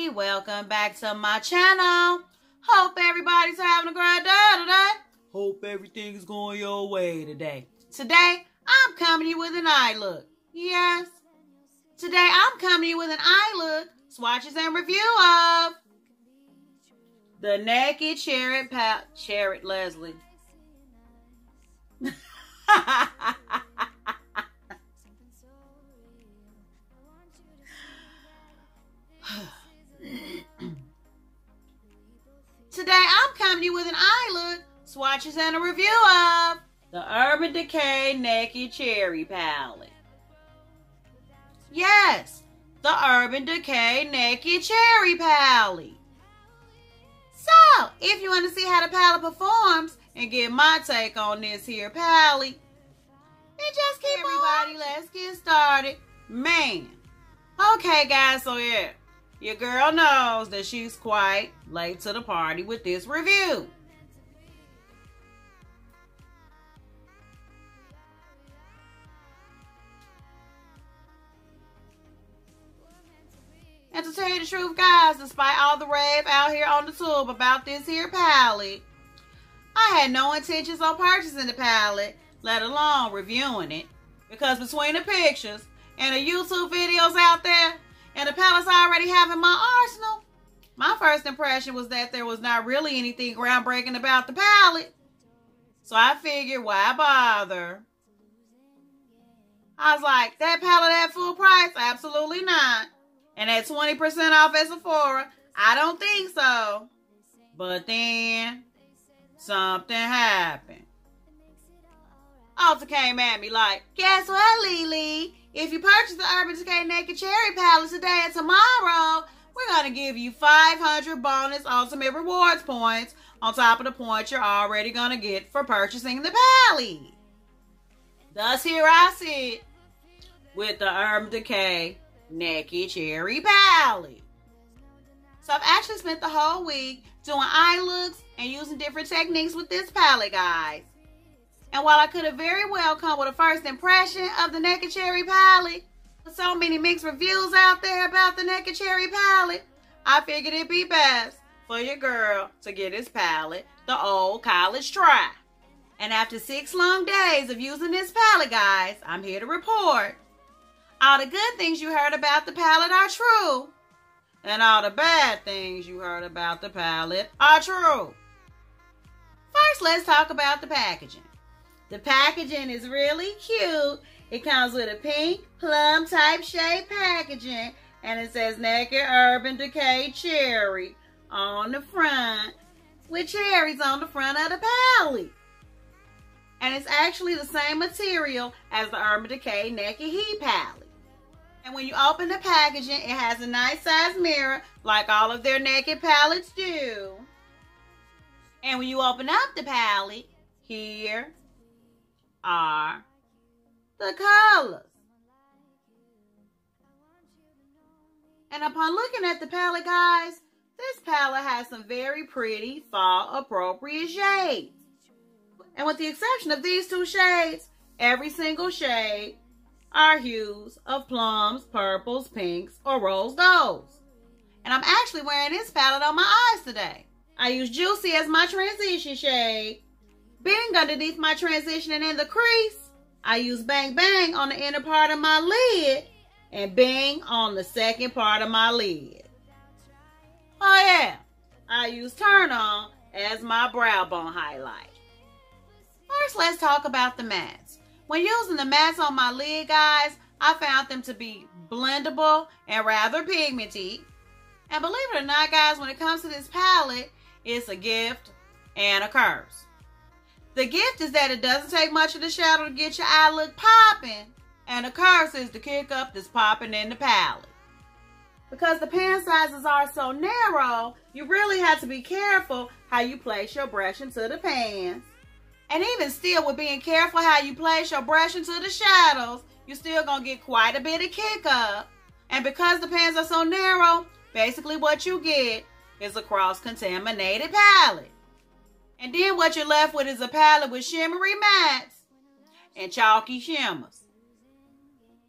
everybody, welcome back to my channel. Hope everybody's having a great day today. Hope everything is going your way today. Today, I'm coming to you with an eye look. Yes. Today, I'm coming to you with an eye look, swatches and review of the Naked Cherry Leslie. Today, I'm coming to you with an eye look, swatches and a review of the Urban Decay Naked Cherry Palette. Yes, the Urban Decay Naked Cherry Palette. So, if you want to see how the palette performs and get my take on this here palette, then just keep everybody, let's get started. Man. Okay, guys, so yeah. Your girl knows that she's quite late to the party with this review. And to tell you the truth, guys, despite all the rave out here on the tube about this here palette, I had no intentions on purchasing the palette, let alone reviewing it. Because between the pictures and the YouTube videos out there, and the palettes I already have in my arsenal, my first impression was that there was not really anything groundbreaking about the palette. So I figured, why bother? I was like, that palette at full price? Absolutely not. And at 20% off at Sephora? I don't think so. But then, something happened. Alta came at me like, guess what, Lily? If you purchase the Urban Decay Naked Cherry Palette today and tomorrow, we're going to give you 500 bonus Ultimate Rewards points on top of the points you're already going to get for purchasing the palette. Thus, here I sit with the Urban Decay Naked Cherry Palette. So I've actually spent the whole week doing eye looks and using different techniques with this palette, guys. And while I could have very well come with a first impression of the Naked Cherry Palette, with so many mixed reviews out there about the Naked Cherry Palette, I figured it'd be best for your girl to get this palette the old college try. And after 6 long days of using this palette, guys, I'm here to report all the good things you heard about the palette are true, and all the bad things you heard about the palette are true. First, let's talk about the packaging. The packaging is really cute. It comes with a pink plum type shade packaging, and it says Naked Urban Decay Cherry on the front, with cherries on the front of the palette. And it's actually the same material as the Urban Decay Naked Heat palette. And when you open the packaging, it has a nice size mirror like all of their Naked palettes do. And when you open up the palette, here are the colors. And upon looking at the palette, guys, this palette has some very pretty fall appropriate shades. And with the exception of these 2 shades, every single shade are hues of plums, purples, pinks, or rose golds. And I'm actually wearing this palette on my eyes today. I use Juicy as my transition shade. Bing underneath my transition and in the crease. I use Bang Bang on the inner part of my lid and Bing on the second part of my lid. Oh yeah, I use Turn On as my brow bone highlight. First, let's talk about the mattes. When using the mattes on my lid, guys, I found them to be blendable and rather pigmented. And believe it or not, guys, when it comes to this palette, it's a gift and a curse. The gift is that it doesn't take much of the shadow to get your eye look popping. And the curse is to kick up this popping in the palette. Because the pan sizes are so narrow, you really have to be careful how you place your brush into the pans. And even still, with being careful how you place your brush into the shadows, you're still going to get quite a bit of kick up. And because the pans are so narrow, basically what you get is a cross-contaminated palette. And then what you're left with is a palette with shimmery mattes and chalky shimmers.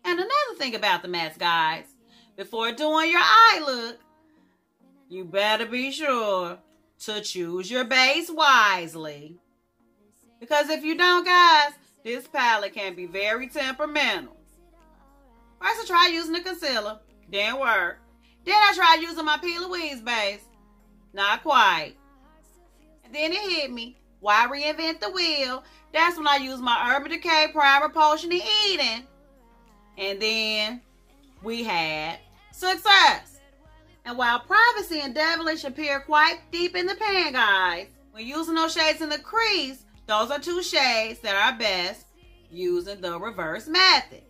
And another thing about the mattes, guys, before doing your eye look, you better be sure to choose your base wisely. Because if you don't, guys, this palette can be very temperamental. First I tried using the concealer. Didn't work. Then I tried using my P. Louise base. Not quite. And then it hit me. Why reinvent the wheel? That's when I used my Urban Decay Primer Potion of Eden. And then we had success. And while Privacy and Devilish appear quite deep in the pan, guys, when using those shades in the crease, those are two shades that are best using the reverse method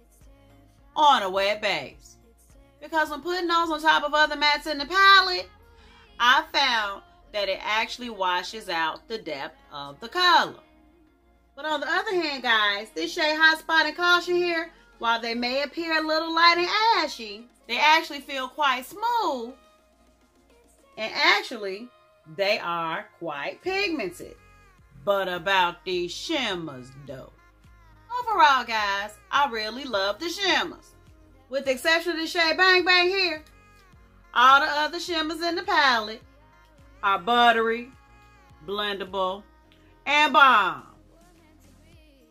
on a wet base. Because when putting those on top of other mattes in the palette, I found that it actually washes out the depth of the color. But on the other hand, guys, this shade Hot Spot and Caution here, while they may appear a little light and ashy, they actually feel quite smooth. And actually, they are quite pigmented. But about these shimmers, though. Overall, guys, I really love the shimmers. With the exception of the shade Bang Bang here, all the other shimmers in the palette are buttery, blendable, and bomb.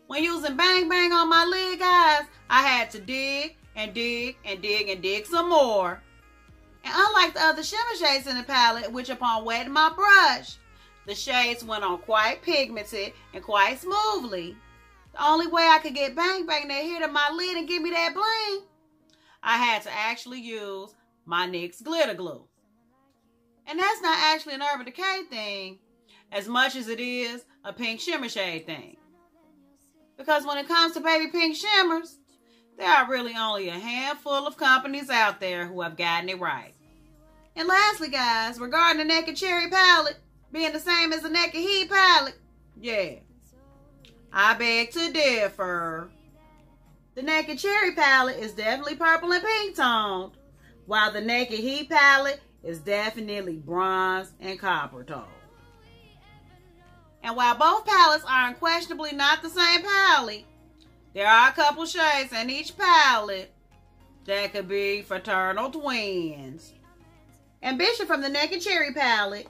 When using Bang Bang on my lid, guys, I had to dig and dig and dig and dig some more. And unlike the other shimmer shades in the palette, which upon wetting my brush, the shades went on quite pigmented and quite smoothly. The only way I could get Bang Bang to adhere to my lid and give me that bling, I had to actually use my NYX glitter glue. And that's not actually an Urban Decay thing as much as it is a pink shimmer shade thing. Because when it comes to baby pink shimmers, there are really only a handful of companies out there who have gotten it right. And lastly, guys, regarding the Naked Cherry palette being the same as the Naked Heat palette, yeah, I beg to differ. The Naked Cherry palette is definitely purple and pink toned, while the Naked Heat palette is definitely bronze and copper toned. And while both palettes are unquestionably not the same palette, there are a couple shades in each palette that could be fraternal twins. Ambition from the Naked Cherry palette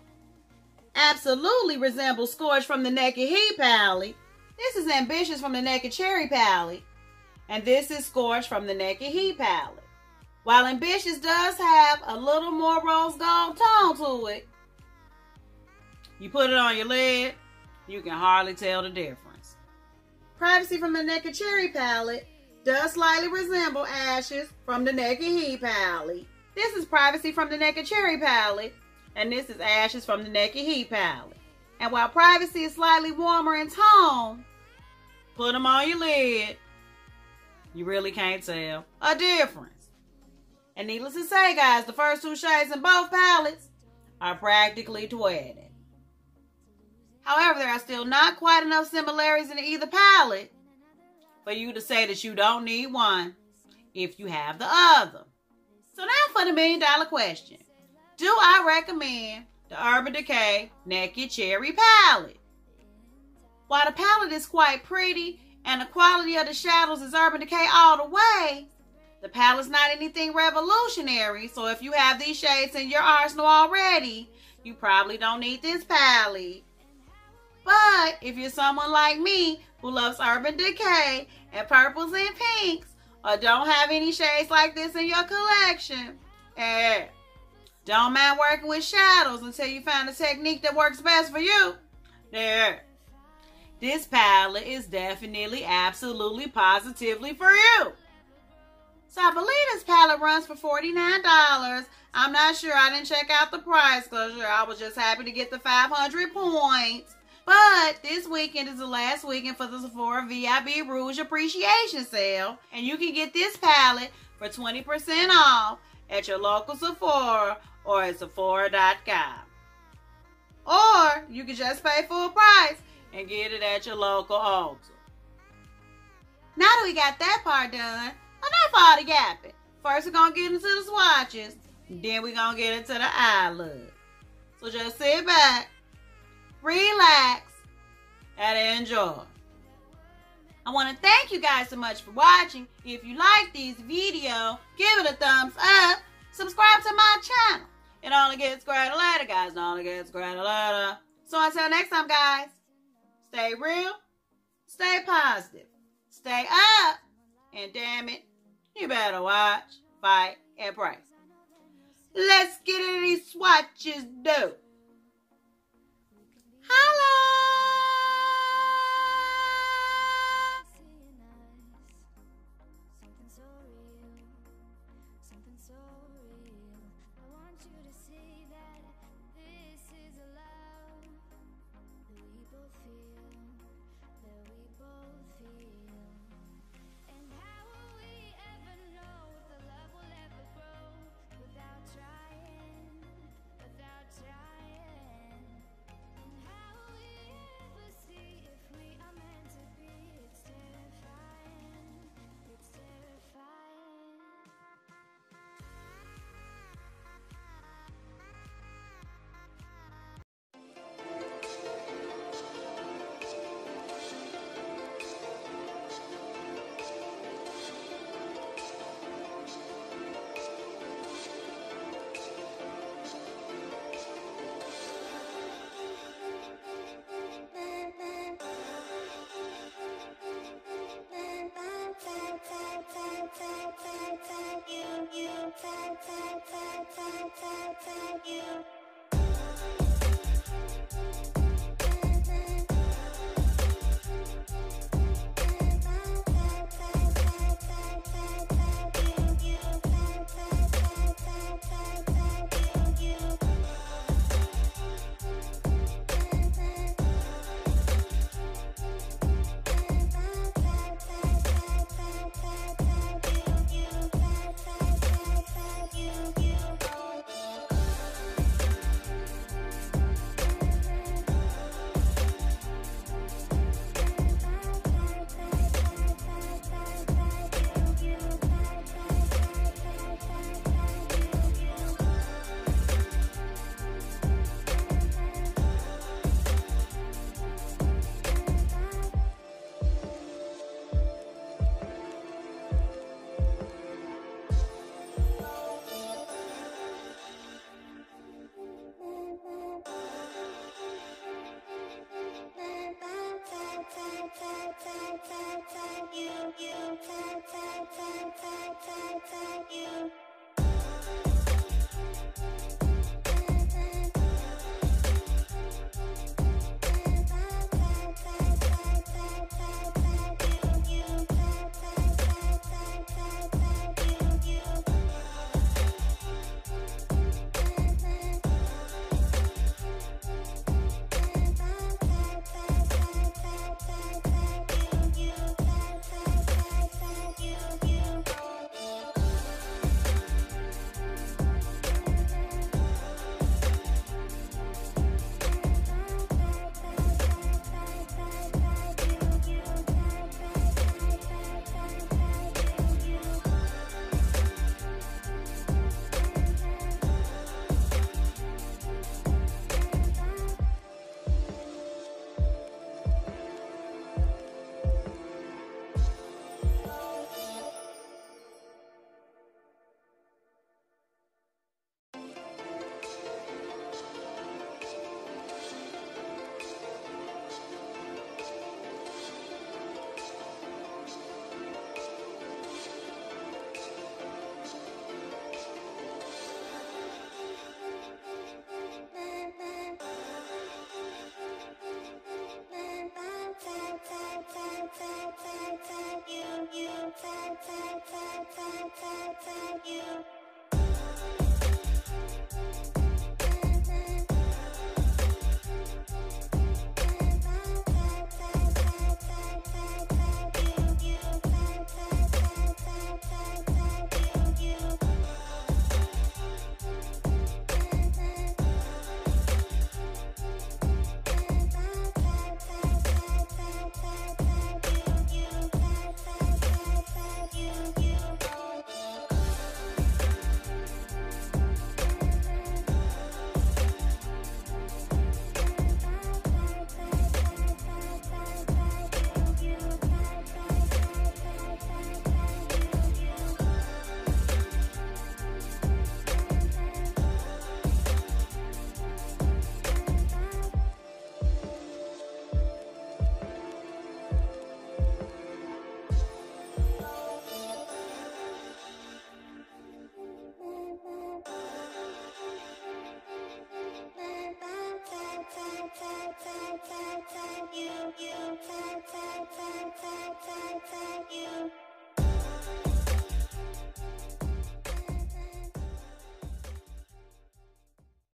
absolutely resembles Scorch from the Naked Heat palette. This is Ambitious from the Naked Cherry palette, and this is Scorch from the Naked Heat palette. While Ambitious does have a little more rose gold tone to it, you put it on your lid, you can hardly tell the difference. Privacy from the Naked Cherry palette does slightly resemble Ashes from the Naked Heat palette. This is Privacy from the Naked Cherry palette, and this is Ashes from the Naked Heat palette. And while Privacy is slightly warmer in tone, put them on your lid, you really can't tell a difference. And needless to say, guys, the first two shades in both palettes are practically twinning. However, there are still not quite enough similarities in either palette for you to say that you don't need one if you have the other. So now for the $1 million question. Do I recommend the Urban Decay Naked Cherry palette? While the palette is quite pretty and the quality of the shadows is Urban Decay all the way, the palette's not anything revolutionary, so if you have these shades in your arsenal already, you probably don't need this palette. But if you're someone like me who loves Urban Decay and purples and pinks, or don't have any shades like this in your collection, don't mind working with shadows until you find a technique that works best for you, this palette is definitely, absolutely, positively for you. So I believe this palette runs for $49. I'm not sure. I didn't check out the price because I was just happy to get the 500 points. But this weekend is the last weekend for the Sephora VIB Rouge Appreciation Sale. And you can get this palette for 20% off at your local Sephora or at Sephora.com. Or you can just pay full price and get it at your local Ulta. Now that we got that part done, enough all the yapping. First we're going to get into the swatches. Then we're going to get into the eye look. So just sit back, relax, and enjoy. I want to thank you guys so much for watching. If you like this video, give it a thumbs up. Subscribe to my channel. It only only get scratched later. Guys only get scratched later. So until next time, guys, stay real, stay positive, stay up, and damn it, you better watch, fight, and pray. Let's get into these swatches, though. Holla! That we both